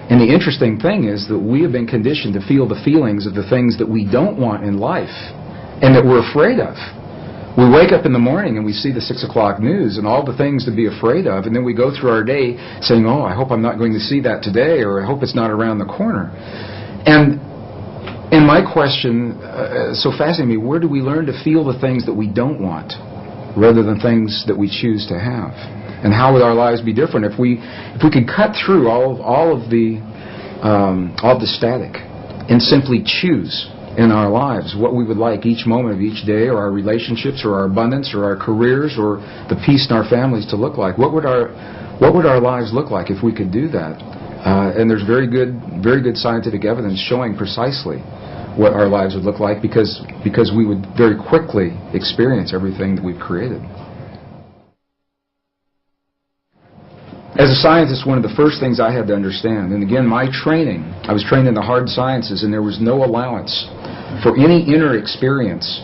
And the interesting thing is that we have been conditioned to feel the feelings of the things that we don't want in life and that we're afraid of. We wake up in the morning and we see the 6 o'clock news and all the things to be afraid of, and then we go through our day saying, oh, I hope I'm not going to see that today, or I hope it's not around the corner. And my question, so fascinating me, where do we learn to feel the things that we don't want rather than things that we choose to have? And how would our lives be different if we could cut through all of the static and simply choose in our lives what we would like each moment of each day, or our relationships, or our abundance, or our careers, or the peace in our families to look like? What would our lives look like if we could do that? And there's very good scientific evidence showing precisely what our lives would look like, because we would very quickly experience everything that we've created. As a scientist, one of the first things I had to understand, and again, my training, I was trained in the hard sciences, and there was no allowance for any inner experience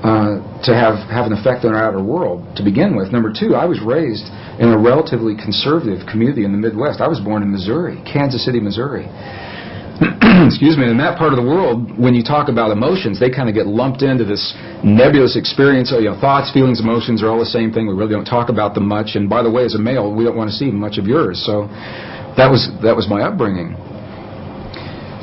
to have an effect on our outer world to begin with. Number two, I was raised in a relatively conservative community in the Midwest. I was born in Missouri, Kansas City, Missouri. Excuse me, in that part of the world, when you talk about emotions, they kind of get lumped into this nebulous experience. Thoughts, feelings, emotions are all the same thing. We really don't talk about them much. And by the way, as a male, we don't want to see much of yours. So that was my upbringing.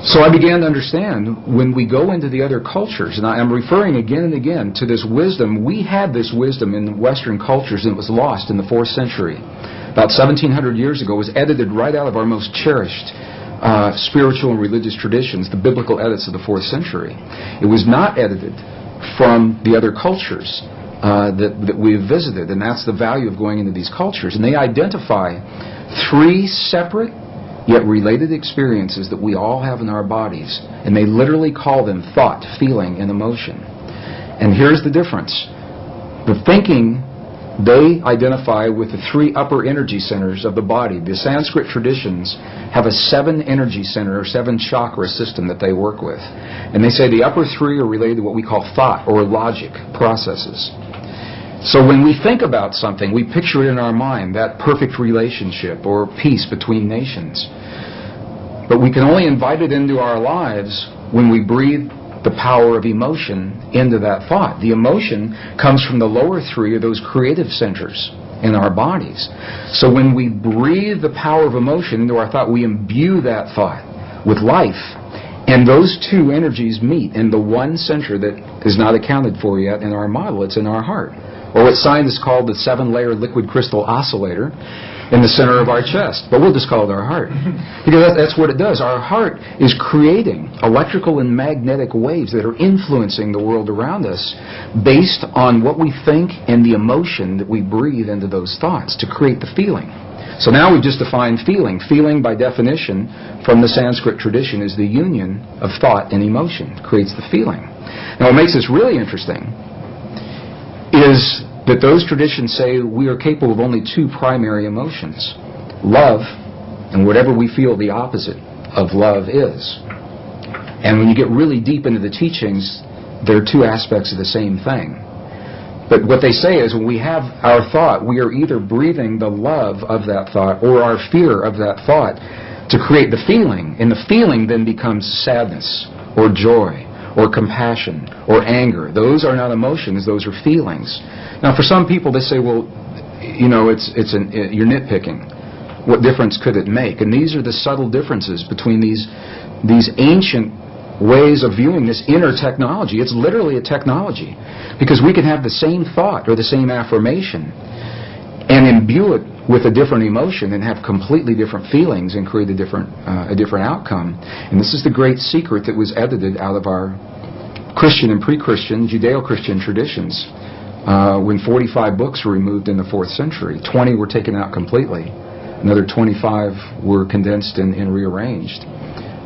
So I began to understand when we go into the other cultures, and I'm referring again and again to this wisdom. We had this wisdom in Western cultures, and it was lost in the 4th century. About 1,700 years ago, it was edited right out of our most cherished spiritual and religious traditions, the biblical edits of the 4th century. It was not edited from the other cultures that we have visited, and that's the value of going into these cultures. And they identify 3 separate yet related experiences that we all have in our bodies, and they literally call them thought, feeling, and emotion. And here's the difference. The thinking they identify with the 3 upper energy centers of the body. The Sanskrit traditions have a 7 energy center or 7 chakra system that they work with. And they say the upper 3 are related to what we call thought or logic processes. So when we think about something, we picture it in our mind, that perfect relationship or peace between nations. But we can only invite it into our lives when we breathe the power of emotion into that thought. The emotion comes from the lower 3 of those creative centers in our bodies. So when we breathe the power of emotion into our thought, we imbue that thought with life. And those 2 energies meet in the one center that is not accounted for yet in our model. It's in our heart. Or what scientists call the 7-layer liquid crystal oscillator in the center of our chest. But we'll just call it our heart. Because that's what it does. Our heart is creating electrical and magnetic waves that are influencing the world around us based on what we think and the emotion that we breathe into those thoughts to create the feeling. So now we've just defined feeling. Feeling, by definition, from the Sanskrit tradition, is the union of thought and emotion. It creates the feeling. Now what makes this really interesting is that those traditions say we are capable of only 2 primary emotions: love and whatever we feel the opposite of love is. And when you get really deep into the teachings, there are 2 aspects of the same thing. But what they say is when we have our thought, we are either breathing the love of that thought or our fear of that thought to create the feeling. And the feeling then becomes sadness or joy or compassion or anger. Those are not emotions, those are feelings. Now for some people they say, well, you're nitpicking. What difference could it make? And these are the subtle differences between these ancient ways of viewing this inner technology. It's literally a technology, because we can have the same thought or the same affirmation and imbue it with a different emotion and have completely different feelings and create a different outcome. And this is the great secret that was edited out of our Christian and pre-Christian Judeo-Christian traditions when 45 books were removed in the 4th century. 20 were taken out completely. Another 25 were condensed and rearranged.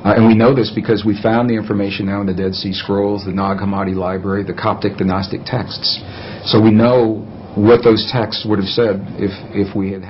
And we know this because we found the information now in the Dead Sea Scrolls, the Nag Hammadi Library, the Coptic, the Gnostic texts. So we know what those texts would have said if we had